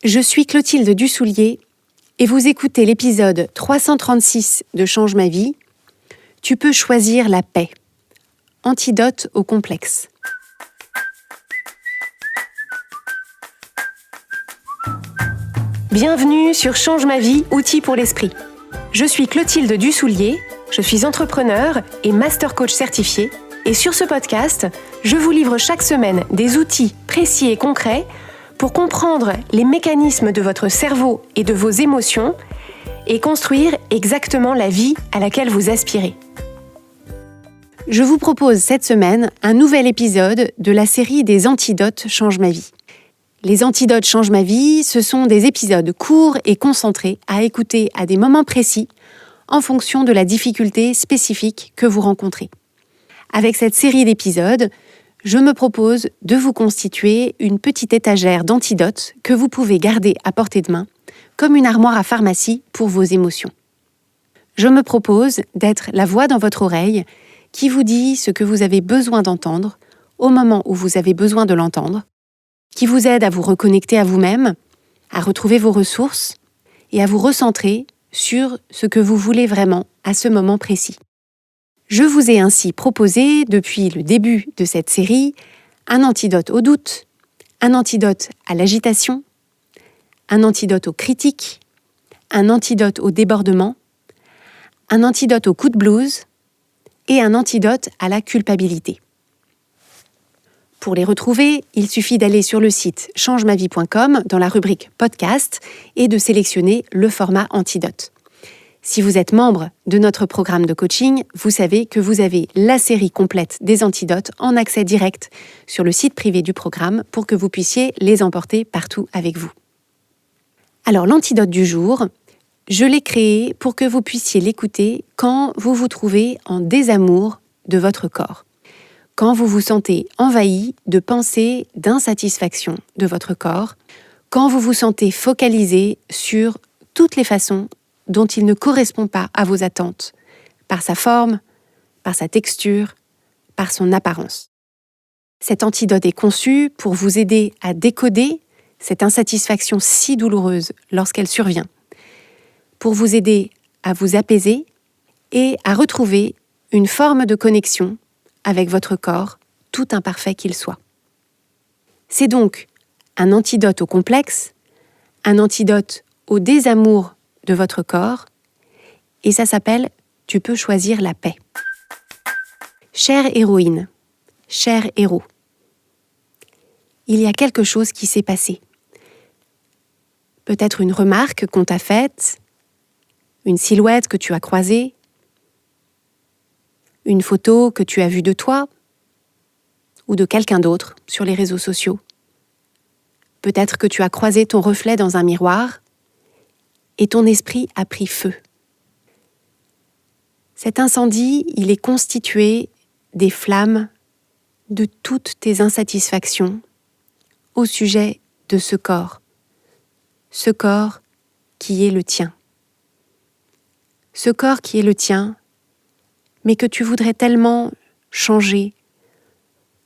Je suis Clotilde Dussoulier et vous écoutez l'épisode 336 de Change ma vie. Tu peux choisir la paix. Antidote au complexe. Bienvenue sur Change ma vie, outils pour l'esprit. Je suis Clotilde Dussoulier, je suis entrepreneur et master coach certifié. Et sur ce podcast, je vous livre chaque semaine des outils précis et concrets pour comprendre les mécanismes de votre cerveau et de vos émotions et construire exactement la vie à laquelle vous aspirez. Je vous propose cette semaine un nouvel épisode de la série des antidotes Change ma vie. Les antidotes Change ma vie, ce sont des épisodes courts et concentrés à écouter à des moments précis en fonction de la difficulté spécifique que vous rencontrez. Avec cette série d'épisodes, je me propose de vous constituer une petite étagère d'antidotes que vous pouvez garder à portée de main, comme une armoire à pharmacie pour vos émotions. Je me propose d'être la voix dans votre oreille qui vous dit ce que vous avez besoin d'entendre au moment où vous avez besoin de l'entendre, qui vous aide à vous reconnecter à vous-même, à retrouver vos ressources et à vous recentrer sur ce que vous voulez vraiment à ce moment précis. Je vous ai ainsi proposé, depuis le début de cette série, un antidote au doute, un antidote à l'agitation, un antidote aux critiques, un antidote au débordement, un antidote au coup de blues et un antidote à la culpabilité. Pour les retrouver, il suffit d'aller sur le site changemavie.com dans la rubrique podcast et de sélectionner le format antidote. Si vous êtes membre de notre programme de coaching, vous savez que vous avez la série complète des antidotes en accès direct sur le site privé du programme pour que vous puissiez les emporter partout avec vous. Alors l'antidote du jour, je l'ai créé pour que vous puissiez l'écouter quand vous vous trouvez en désamour de votre corps, quand vous vous sentez envahi de pensées d'insatisfaction de votre corps, quand vous vous sentez focalisé sur toutes les façons dont il ne correspond pas à vos attentes, par sa forme, par sa texture, par son apparence. Cet antidote est conçu pour vous aider à décoder cette insatisfaction si douloureuse lorsqu'elle survient, pour vous aider à vous apaiser et à retrouver une forme de connexion avec votre corps, tout imparfait qu'il soit. C'est donc un antidote au complexe, un antidote au désamour de votre corps, et ça s'appelle « Tu peux choisir la paix ». Chère héroïne, cher héros, il y a quelque chose qui s'est passé. Peut-être une remarque qu'on t'a faite, une silhouette que tu as croisée, une photo que tu as vue de toi ou de quelqu'un d'autre sur les réseaux sociaux. Peut-être que tu as croisé ton reflet dans un miroir et ton esprit a pris feu. Cet incendie, il est constitué des flammes de toutes tes insatisfactions au sujet de ce corps qui est le tien. Ce corps qui est le tien, mais que tu voudrais tellement changer,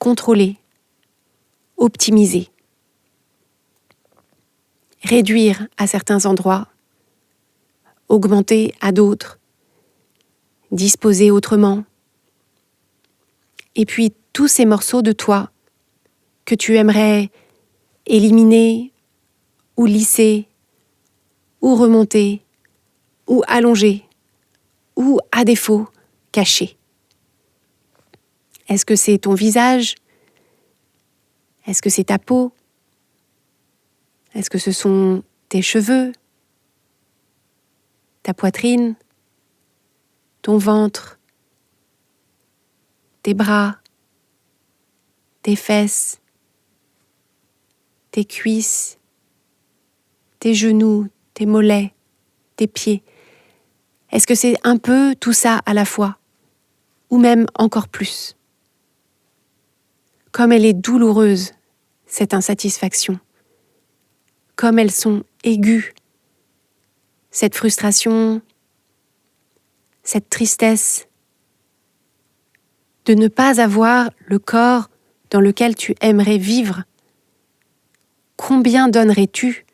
contrôler, optimiser, réduire à certains endroits, augmenter à d'autres, disposer autrement. Et puis tous ces morceaux de toi que tu aimerais éliminer ou lisser ou remonter ou allonger ou à défaut cacher. Est-ce que c'est ton visage ? Est-ce que c'est ta peau ? Est-ce que ce sont tes cheveux ? Ta poitrine, ton ventre, tes bras, tes fesses, tes cuisses, tes genoux, tes mollets, tes pieds. Est-ce que c'est un peu tout ça à la fois, ou même encore plus ? Comme elle est douloureuse, cette insatisfaction. Comme elles sont aiguës, cette frustration, cette tristesse de ne pas avoir le corps dans lequel tu aimerais vivre. Combien donnerais-tu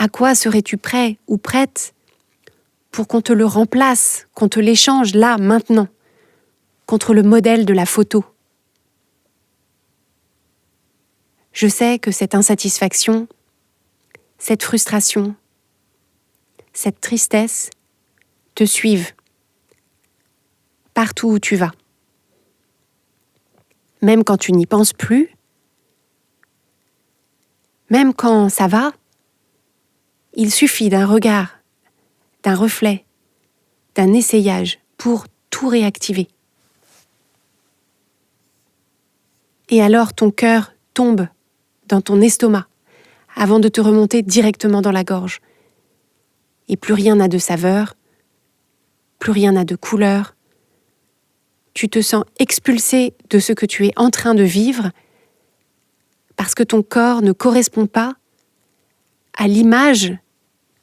À quoi serais-tu prêt ou prête pour qu'on te le remplace, qu'on te l'échange là, maintenant, contre le modèle de la photo? Je sais que cette insatisfaction, cette frustration, cette tristesse te suivent partout où tu vas. Même quand tu n'y penses plus, même quand ça va, il suffit d'un regard, d'un reflet, d'un essayage pour tout réactiver. Et alors ton cœur tombe dans ton estomac avant de te remonter directement dans la gorge. Et plus rien n'a de saveur, plus rien n'a de couleur. Tu te sens expulsé de ce que tu es en train de vivre parce que ton corps ne correspond pas à l'image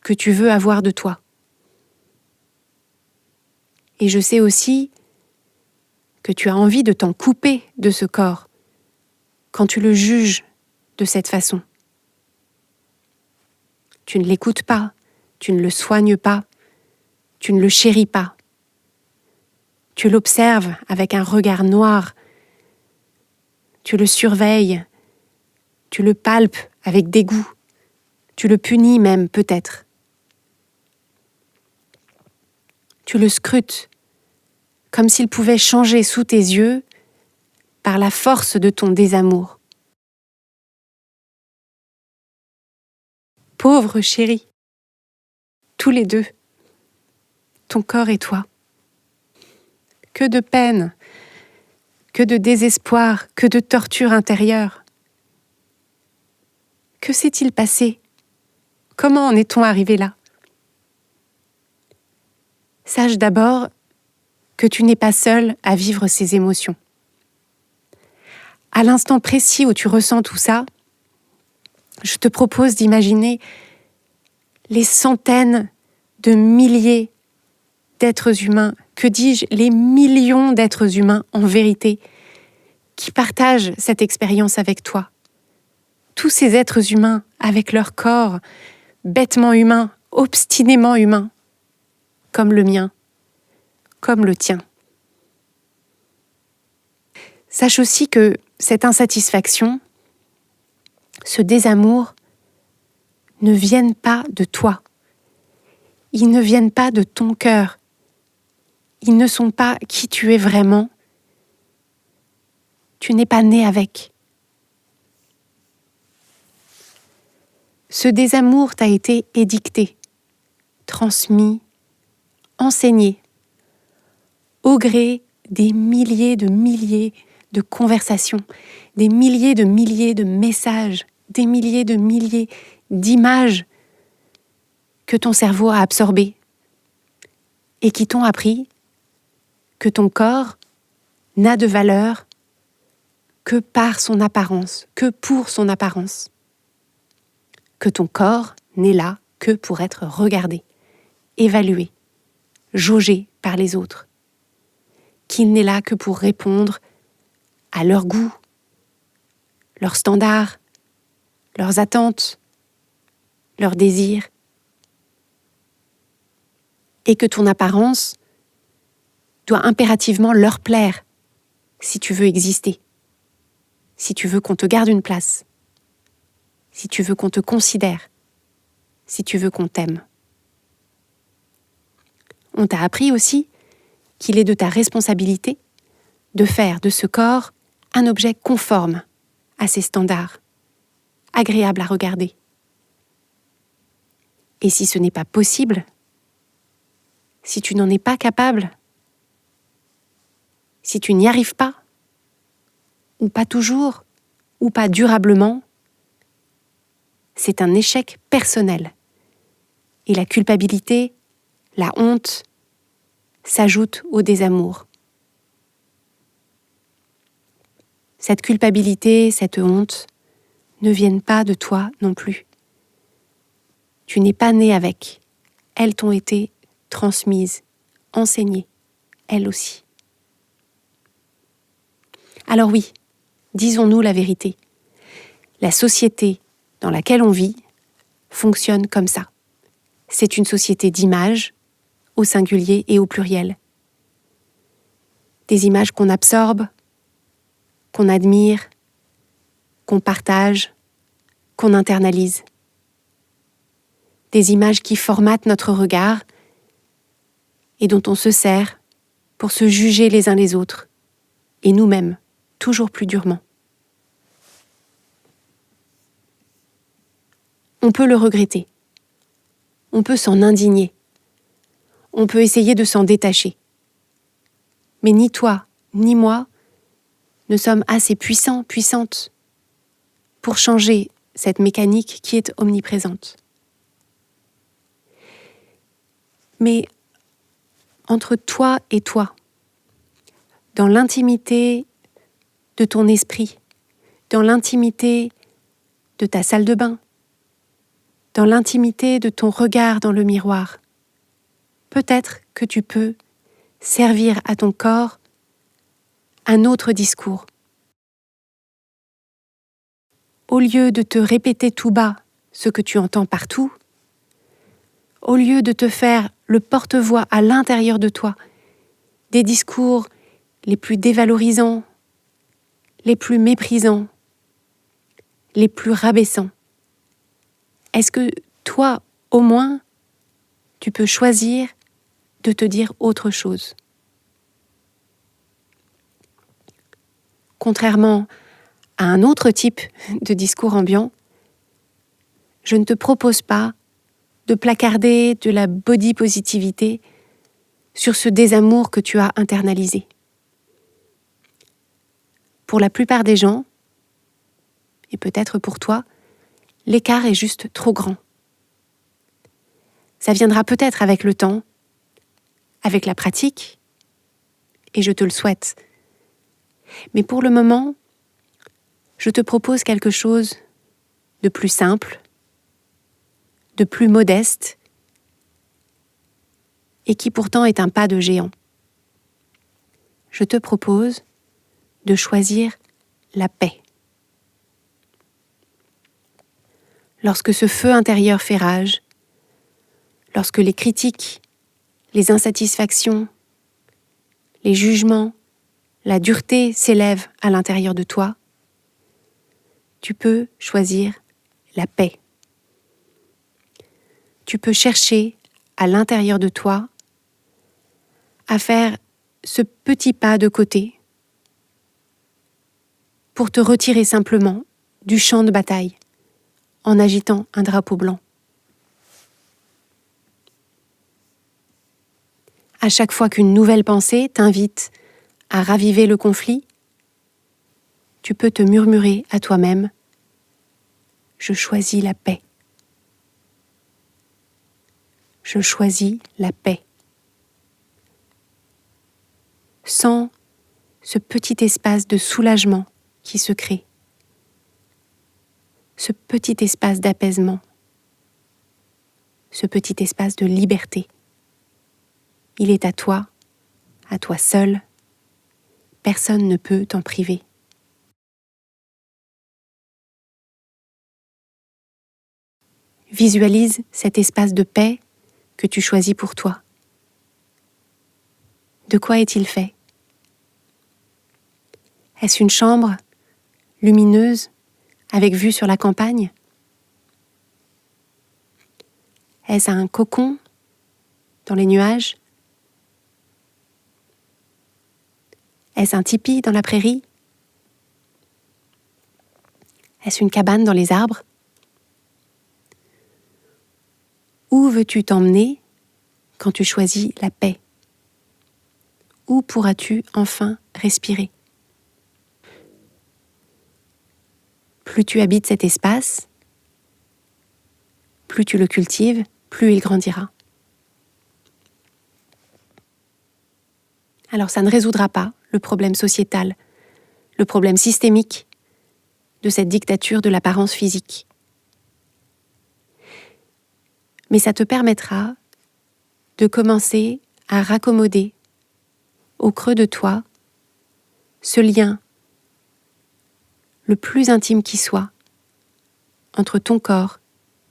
que tu veux avoir de toi. Et je sais aussi que tu as envie de t'en couper de ce corps quand tu le juges de cette façon. Tu ne l'écoutes pas, tu ne le soignes pas, tu ne le chéris pas. Tu l'observes avec un regard noir, tu le surveilles, tu le palpes avec dégoût, tu le punis même peut-être. Tu le scrutes comme s'il pouvait changer sous tes yeux par la force de ton désamour. Pauvre chéri, tous les deux, ton corps et toi. Que de peine, que de désespoir, que de torture intérieure. Que s'est-il passé? Comment en est-on arrivé là? Sache d'abord que tu n'es pas seul à vivre ces émotions. À l'instant précis où tu ressens tout ça, je te propose d'imaginer les centaines de milliers d'êtres humains, que dis-je, les millions d'êtres humains en vérité, qui partagent cette expérience avec toi. Tous ces êtres humains avec leur corps, bêtement humain, obstinément humain, comme le mien, comme le tien. Sache aussi que cette insatisfaction, ce désamour, ne viennent pas de toi. Ils ne viennent pas de ton cœur. Ils ne sont pas qui tu es vraiment. Tu n'es pas né avec. Ce désamour t'a été édicté, transmis, enseigné, au gré des milliers de conversations, des milliers de messages, des milliers d'images que ton cerveau a absorbées et qui t'ont appris que ton corps n'a de valeur que par son apparence, que pour son apparence. Que ton corps n'est là que pour être regardé, évalué, jaugé par les autres. Qu'il n'est là que pour répondre à leurs goûts, leurs standards, leurs attentes, leurs désirs. Et que ton apparence doit impérativement leur plaire si tu veux exister, si tu veux qu'on te garde une place, si tu veux qu'on te considère, si tu veux qu'on t'aime. On t'a appris aussi qu'il est de ta responsabilité de faire de ce corps un objet conforme à ces standards, agréable à regarder. Et si ce n'est pas possible, si tu n'en es pas capable, si tu n'y arrives pas, ou pas toujours, ou pas durablement, c'est un échec personnel. Et la culpabilité, la honte, s'ajoutent au désamour. Cette culpabilité, cette honte, ne viennent pas de toi non plus. Tu n'es pas né avec. Elles t'ont été transmises, enseignées, elles aussi. Alors oui, disons-nous la vérité. La société dans laquelle on vit fonctionne comme ça. C'est une société d'images, au singulier et au pluriel. Des images qu'on absorbe, qu'on admire, qu'on partage, qu'on internalise. Des images qui formatent notre regard et dont on se sert pour se juger les uns les autres, et nous-mêmes, toujours plus durement. On peut le regretter, on peut s'en indigner, on peut essayer de s'en détacher. Mais ni toi, ni moi, ne sommes assez puissants, puissantes, pour changer cette mécanique qui est omniprésente. Mais entre toi et toi, dans l'intimité de ton esprit, dans l'intimité de ta salle de bain, dans l'intimité de ton regard dans le miroir, peut-être que tu peux servir à ton corps un autre discours. Au lieu de te répéter tout bas ce que tu entends partout, au lieu de te faire le porte-voix à l'intérieur de toi des discours les plus dévalorisants, les plus méprisants, les plus rabaissants, est-ce que toi, au moins, tu peux choisir de te dire autre chose? Contrairement à un autre type de discours ambiant, je ne te propose pas de placarder de la body positivité sur ce désamour que tu as internalisé. Pour la plupart des gens, et peut-être pour toi, l'écart est juste trop grand. Ça viendra peut-être avec le temps, avec la pratique, et je te le souhaite. Mais pour le moment, je te propose quelque chose de plus simple, de plus modeste, et qui pourtant est un pas de géant. Je te propose de choisir la paix. Lorsque ce feu intérieur fait rage, lorsque les critiques, les insatisfactions, les jugements, la dureté s'élèvent à l'intérieur de toi, tu peux choisir la paix. Tu peux chercher à l'intérieur de toi à faire ce petit pas de côté pour te retirer simplement du champ de bataille en agitant un drapeau blanc. À chaque fois qu'une nouvelle pensée t'invite à raviver le conflit, tu peux te murmurer à toi-même « Je choisis la paix. Je choisis la paix. » Sens ce petit espace de soulagement qui se crée, ce petit espace d'apaisement, ce petit espace de liberté. Il est à toi seul. Personne ne peut t'en priver. Visualise cet espace de paix que tu choisis pour toi. De quoi est-il fait? Est-ce une chambre lumineuse avec vue sur la campagne? Est-ce un cocon dans les nuages? Est-ce un tipi dans la prairie? Est-ce une cabane dans les arbres? Où veux-tu t'emmener quand tu choisis la paix? Où pourras-tu enfin respirer? Plus tu habites cet espace, plus tu le cultives, plus il grandira. Alors ça ne résoudra pas le problème sociétal, le problème systémique de cette dictature de l'apparence physique. Mais ça te permettra de commencer à raccommoder au creux de toi ce lien le plus intime qui soit entre ton corps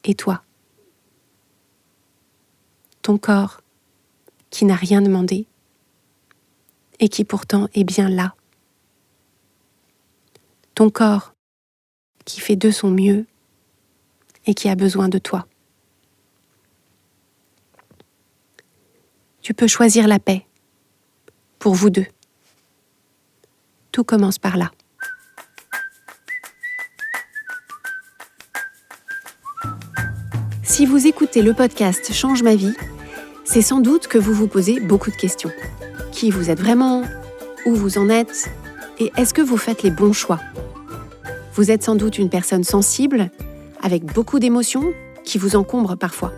et toi. Ton corps qui n'a rien demandé et qui pourtant est bien là. Ton corps qui fait de son mieux et qui a besoin de toi. Tu peux choisir la paix pour vous deux. Tout commence par là. Si vous écoutez le podcast Change ma vie, c'est sans doute que vous vous posez beaucoup de questions. Qui vous êtes vraiment ? Où vous en êtes ? Et est-ce que vous faites les bons choix ? Vous êtes sans doute une personne sensible, avec beaucoup d'émotions qui vous encombrent parfois.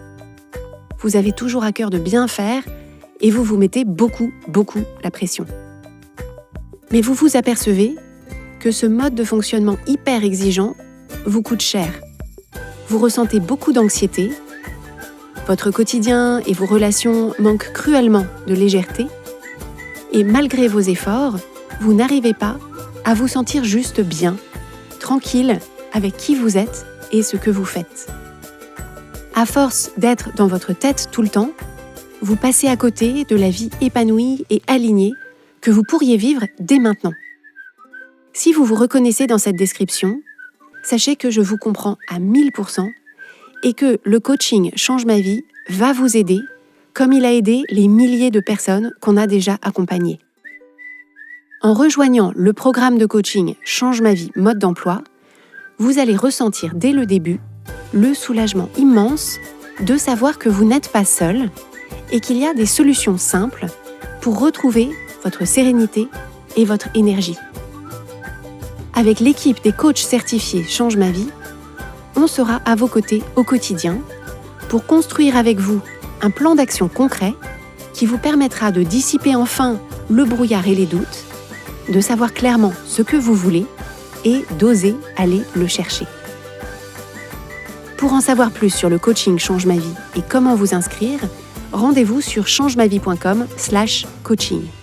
Vous avez toujours à cœur de bien faire et vous vous mettez beaucoup la pression. Mais vous vous apercevez que ce mode de fonctionnement hyper exigeant vous coûte cher. Vous ressentez beaucoup d'anxiété, votre quotidien et vos relations manquent cruellement de légèreté et malgré vos efforts, vous n'arrivez pas à vous sentir juste bien, tranquille avec qui vous êtes et ce que vous faites. À force d'être dans votre tête tout le temps, vous passez à côté de la vie épanouie et alignée que vous pourriez vivre dès maintenant. Si vous vous reconnaissez dans cette description, sachez que je vous comprends à 1000% et que le coaching Change ma vie va vous aider comme il a aidé les milliers de personnes qu'on a déjà accompagnées. En rejoignant le programme de coaching Change ma vie mode d'emploi, vous allez ressentir dès le début le soulagement immense de savoir que vous n'êtes pas seul et qu'il y a des solutions simples pour retrouver votre sérénité et votre énergie. Avec l'équipe des coachs certifiés Change ma vie, on sera à vos côtés au quotidien pour construire avec vous un plan d'action concret qui vous permettra de dissiper enfin le brouillard et les doutes, de savoir clairement ce que vous voulez et d'oser aller le chercher. Pour en savoir plus sur le coaching Change ma vie et comment vous inscrire, rendez-vous sur changemavie.com/coaching.